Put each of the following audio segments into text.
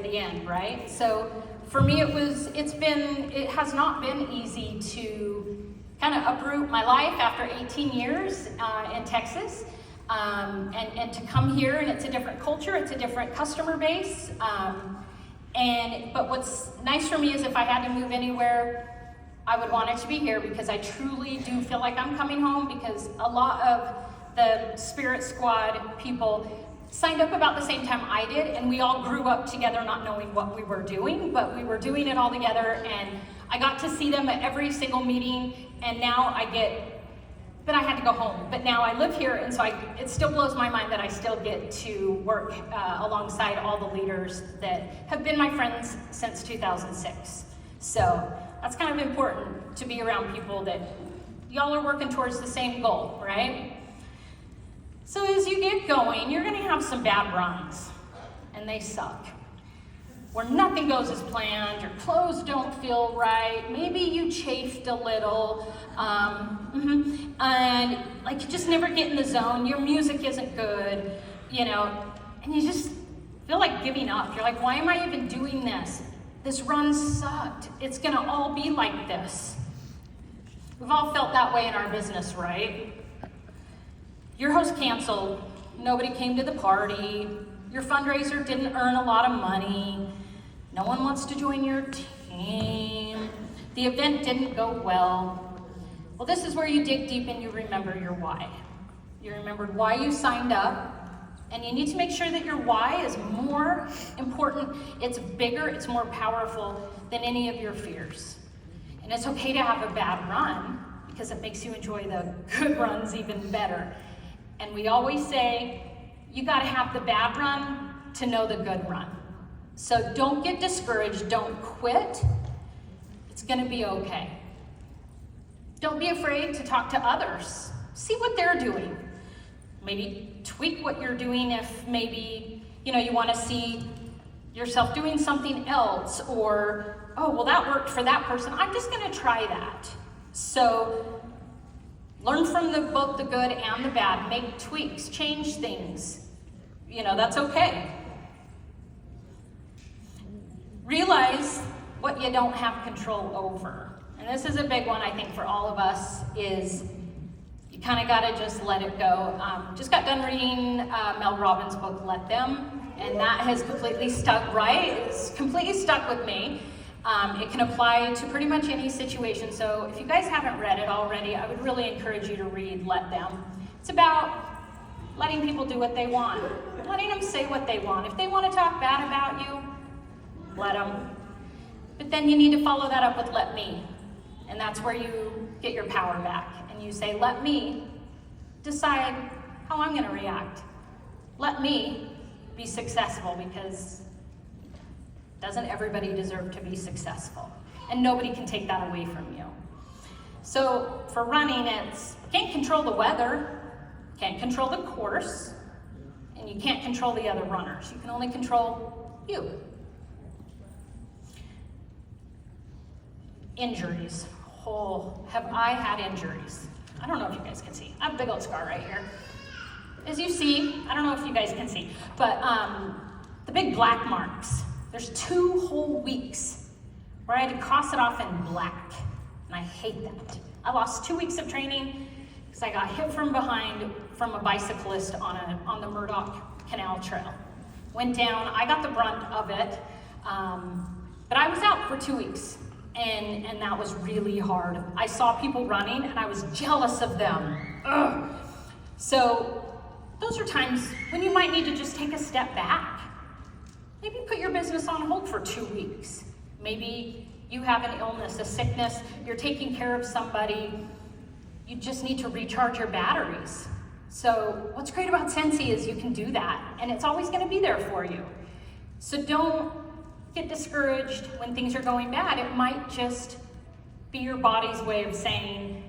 the end, right? So for me, it has not been easy to kind of uproot my life after 18 years in Texas, and to come here, and it's a different culture, it's a different customer base, but what's nice for me is if I had to move anywhere, I would want it to be here, because I truly do feel like I'm coming home, because a lot of the Spirit Squad people signed up about the same time I did, and we all grew up together not knowing what we were doing, but we were doing it all together, and I got to see them at every single meeting, and now I had to go home, but now I live here, and so it still blows my mind that I still get to work alongside all the leaders that have been my friends since 2006. So that's kind of important, to be around people that y'all are working towards the same goal, right? So as you get going, you're gonna have some bad runs, and they suck. Where nothing goes as planned, your clothes don't feel right, maybe you chafed a little, and like you just never get in the zone, your music isn't good, and you just feel like giving up. You're like, why am I even doing this? This run sucked. It's gonna all be like this. We've all felt that way in our business, right? Your host canceled, nobody came to the party, your fundraiser didn't earn a lot of money, no one wants to join your team, the event didn't go well. Well, this is where you dig deep and you remember your why. You remembered why you signed up, and you need to make sure that your why is more important, it's bigger, it's more powerful than any of your fears. And it's okay to have a bad run, because it makes you enjoy the good runs even better. And we always say, you gotta have the bad run to know the good run. So don't get discouraged, don't quit. It's gonna be okay. Don't be afraid to talk to others. See what they're doing. Maybe tweak what you're doing if maybe, you wanna see yourself doing something else, or, oh, well, that worked for that person, I'm just gonna try that. So learn from both the good and the bad, make tweaks, change things. That's okay. Realize what you don't have control over. And this is a big one, I think, for all of us, is you kind of gotta just let it go. Just got done reading Mel Robbins' book, Let Them, and that has completely stuck, right? It's completely stuck with me. It can apply to pretty much any situation. So if you guys haven't read it already, I would really encourage you to read Let Them. It's about letting people do what they want, letting them say what they want. If they want to talk bad about you, let them. But then you need to follow that up with Let Me. And that's where you get your power back. And you say, let me decide how I'm gonna react. Let me be successful, because doesn't everybody deserve to be successful? And nobody can take that away from you. So for running, you can't control the weather, can't control the course, and you can't control the other runners. You can only control you. Injuries. Oh, have I had injuries? I don't know if you guys can see. I have a big old scar right here. As you see, I don't know if you guys can see, but the big black marks. There's 2 whole weeks where I had to cross it off in black, and I hate that. I lost 2 weeks of training because I got hit from behind from a bicyclist on the Murdoch Canal Trail. Went down, I got the brunt of it, but I was out for 2 weeks, and that was really hard. I saw people running, and I was jealous of them. Ugh. So those are times when you might need to just take a step back. Maybe put your business on hold for 2 weeks. Maybe you have an illness, a sickness, you're taking care of somebody, you just need to recharge your batteries. So what's great about Scentsy is you can do that, and it's always gonna be there for you. So don't get discouraged when things are going bad. It might just be your body's way of saying,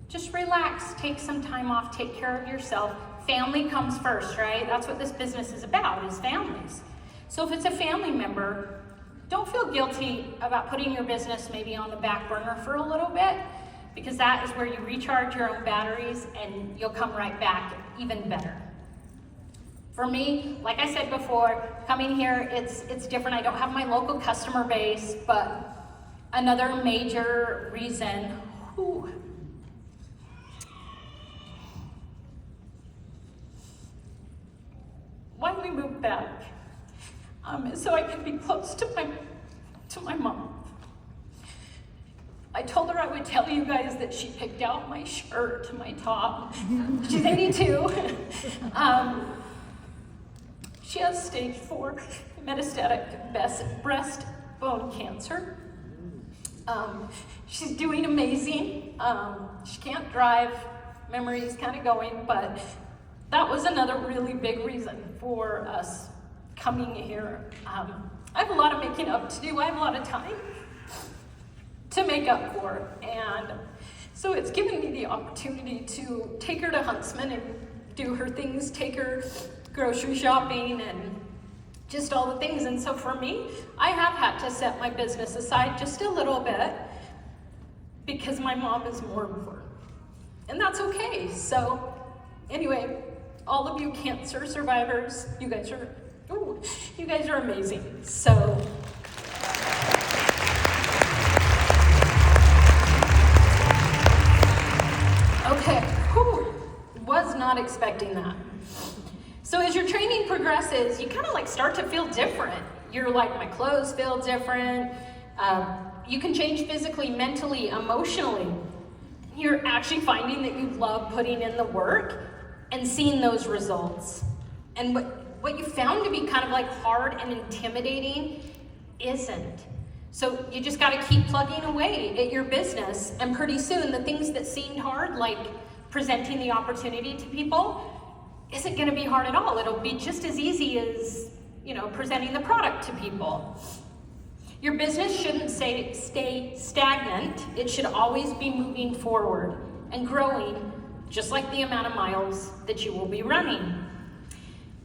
just relax, take some time off, take care of yourself. Family comes first, right? That's what this business is about, is families. So if it's a family member, don't feel guilty about putting your business maybe on the back burner for a little bit, because that is where you recharge your own batteries and you'll come right back even better. For me, like I said before, coming here, it's different. I don't have my local customer base, but another major reason, why we moved back, is so I could be close to my mom. I told her I would tell you guys that she picked out my shirt, my top. She's 82. She has stage 4 metastatic breast bone cancer. She's doing amazing. She can't drive. Memory is kind of going, but that was another really big reason for us coming here. I have a lot of making up to do. I have a lot of time to make up for, and so it's given me the opportunity to take her to Huntsman and do her things, take her grocery shopping and just all the things. And so for me, I have had to set my business aside just a little bit because my mom is more important, and that's okay. So anyway, all of you cancer survivors, you guys are amazing. So okay, was not expecting that. So as your training progresses, you kind of like start to feel different. You're like, my clothes feel different. You can change physically, mentally, emotionally. You're actually finding that you love putting in the work and seeing those results. And what you found to be kind of like hard and intimidating isn't. So you just got to keep plugging away at your business, and pretty soon the things that seemed hard, like presenting the opportunity to people, isn't going to be hard at all. It'll be just as easy as, presenting the product to people. Your business shouldn't stay stagnant. It should always be moving forward and growing, just like the amount of miles that you will be running.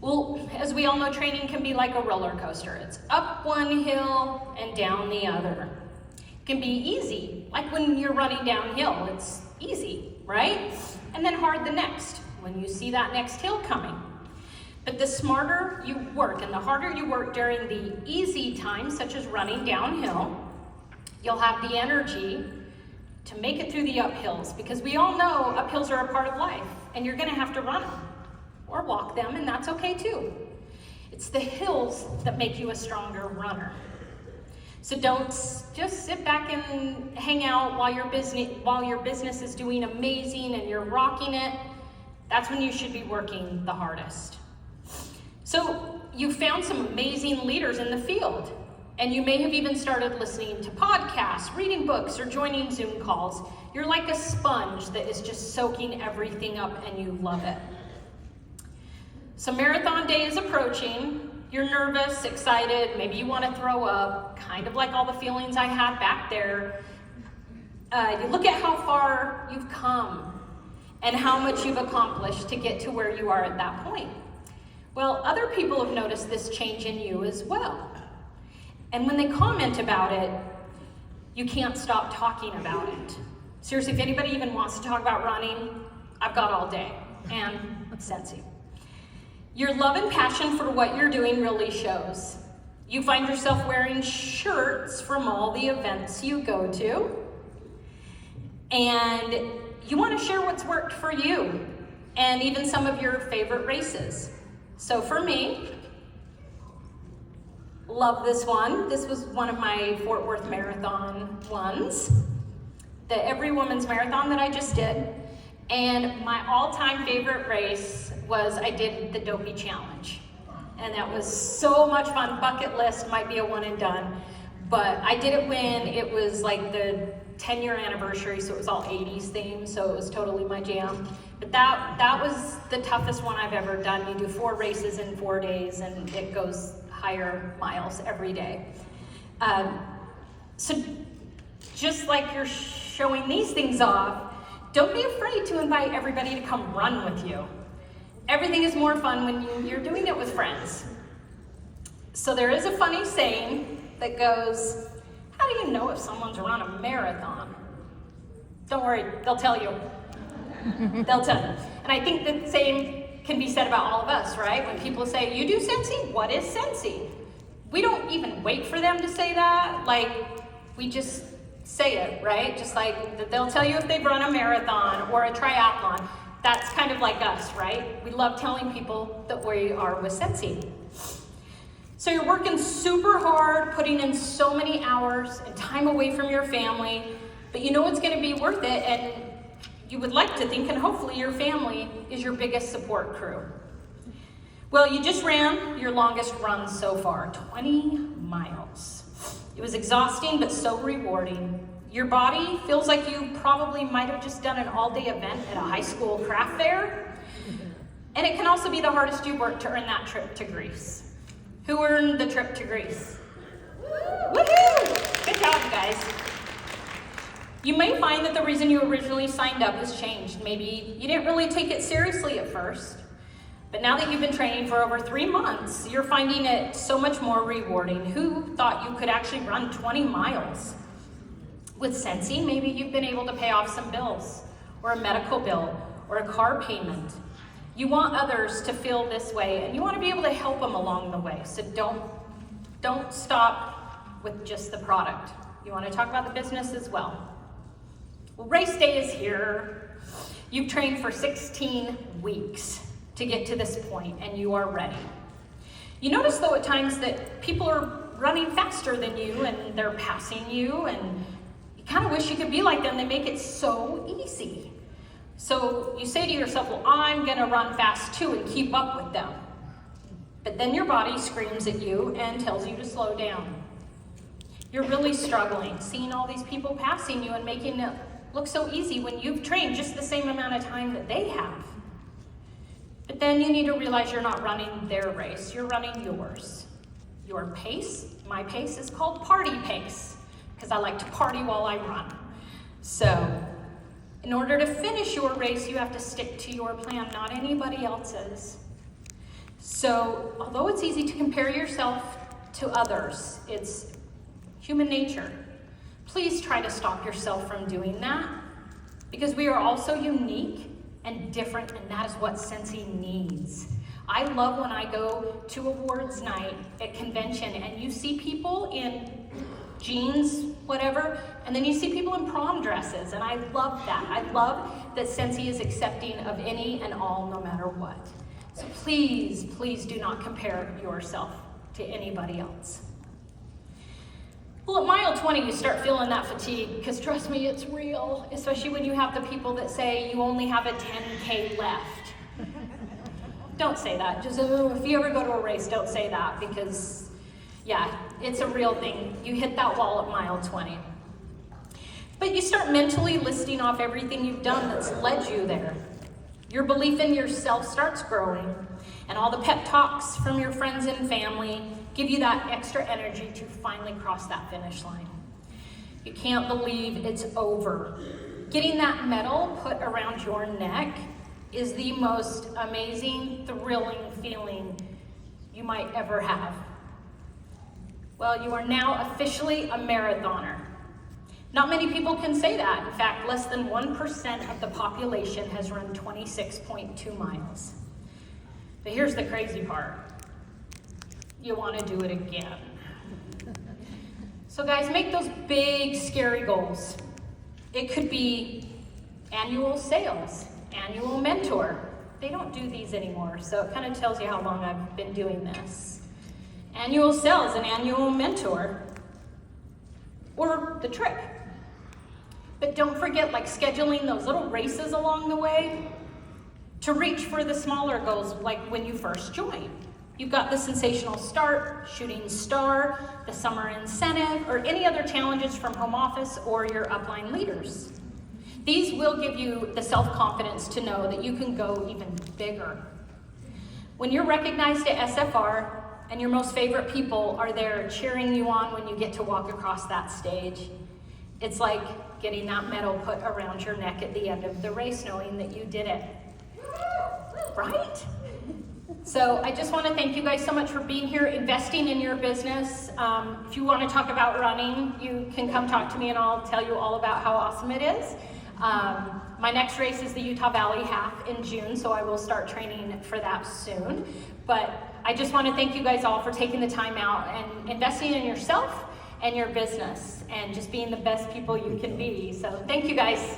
Well, as we all know, training can be like a roller coaster. It's up one hill and down the other. It can be easy, like when you're running downhill, it's easy, right? And then hard the next, when you see that next hill coming. But the smarter you work and the harder you work during the easy times, such as running downhill, you'll have the energy to make it through the uphills, because we all know uphills are a part of life, and you're gonna have to run them or walk them, and that's okay too. It's the hills that make you a stronger runner. So don't just sit back and hang out while your business is doing amazing and you're rocking it. That's when you should be working the hardest. So you found some amazing leaders in the field, and you may have even started listening to podcasts, reading books, or joining Zoom calls. You're like a sponge that is just soaking everything up, and you love it. So marathon day is approaching. You're nervous, excited, maybe you want to throw up, kind of like all the feelings I had back there. You look at how far you've come and how much you've accomplished to get to where you are at that point. Well, other people have noticed this change in you as well. And when they comment about it, you can't stop talking about it. Seriously, if anybody even wants to talk about running, I've got all day, and Scentsy. Your love and passion for what you're doing really shows. You find yourself wearing shirts from all the events you go to, and you want to share what's worked for you, and even some of your favorite races. So for me, love this one. This was one of my Fort Worth Marathon ones, the Every Woman's Marathon that I just did. And my all-time favorite race was I did the Dopey Challenge. And that was so much fun. Bucket list, might be a one and done. But I did it when it was like the 10-year anniversary, so it was all 80s themed, so it was totally my jam. But that was the toughest one I've ever done. You do 4 races in 4 days, and it goes higher miles every day. So just like you're showing these things off, don't be afraid to invite everybody to come run with you. Everything is more fun when you're doing it with friends. So there is a funny saying that goes, how do you know if someone's run a marathon? Don't worry, they'll tell you. They'll tell you. And I think the same can be said about all of us, right? When people say, you do Scentsy? What is Scentsy? We don't even wait for them to say that. Like, we just say it, right? Just like they'll tell you if they've run a marathon or a triathlon. That's kind of like us, right? We love telling people that we are with Scentsy. So you're working super hard, putting in so many hours and time away from your family, but you know it's going to be worth it, and you would like to think, and hopefully your family is your biggest support crew. Well, you just ran your longest run so far, 20 miles. It was exhausting, but so rewarding. Your body feels like you probably might have just done an all-day event at a high school craft fair. And it can also be the hardest you've worked to earn that trip to Greece. Who earned the trip to Greece? Woohoo! Good job, you guys. You may find that the reason you originally signed up has changed. Maybe you didn't really take it seriously at first. But now that you've been training for over 3 months, you're finding it so much more rewarding. Who thought you could actually run 20 miles? With Scentsy, maybe you've been able to pay off some bills, or a medical bill, or a car payment. You want others to feel this way, and you want to be able to help them along the way. So don't stop with just the product. You want to talk about the business as well. Well, race day is here. You've trained for 16 weeks to get to this point, and you are ready. You notice, though, at times that people are running faster than you, and they're passing you, and you kind of wish you could be like them. They make it so easy. So you say to yourself, well, I'm going to run fast too and keep up with them. But then your body screams at you and tells you to slow down. You're really struggling, seeing all these people passing you and making it look so easy when you've trained just the same amount of time that they have. But then you need to realize you're not running their race, you're running yours. Your pace, my pace, is called party pace, because I like to party while I run. So, in order to finish your race, you have to stick to your plan, not anybody else's. So, although it's easy to compare yourself to others, it's human nature. Please try to stop yourself from doing that, because we are all so unique and different, and that is what Scentsy needs. I love when I go to awards night at convention and you see people in jeans, whatever, and then you see people in prom dresses, and I love that. I love that Scentsy is accepting of any and all, no matter what. So please, please do not compare yourself to anybody else. Well, at mile 20, you start feeling that fatigue, because trust me, it's real, especially when you have the people that say you only have a 10K left. Don't say that. Just if you ever go to a race, don't say that, because yeah, it's a real thing. You hit that wall at mile 20. But you start mentally listing off everything you've done that's led you there. Your belief in yourself starts growing, and all the pep talks from your friends and family give you that extra energy to finally cross that finish line. You can't believe it's over. Getting that medal put around your neck is the most amazing, thrilling feeling you might ever have. Well, you are now officially a marathoner. Not many people can say that. In fact, less than 1% of the population has run 26.2 miles. But here's the crazy part. You want to do it again. So guys, make those big, scary goals. It could be annual sales, annual mentor. They don't do these anymore, so it kind of tells you how long I've been doing this. Annual sales, an annual mentor, or the trip. But don't forget, like, scheduling those little races along the way to reach for the smaller goals, like when you first join. You've got the sensational start, shooting star, the summer incentive, or any other challenges from home office or your upline leaders. These will give you the self-confidence to know that you can go even bigger. When you're recognized at SFR and your most favorite people are there cheering you on when you get to walk across that stage, it's like getting that medal put around your neck at the end of the race, knowing that you did it. Right? So I just want to thank you guys so much for being here, investing in your business. If you want to talk about running, you can come talk to me and I'll tell you all about how awesome it is. My next race is the Utah Valley Half in June, so I will start training for that soon. But I just want to thank you guys all for taking the time out and investing in yourself and your business and just being the best people you can be. So thank you guys.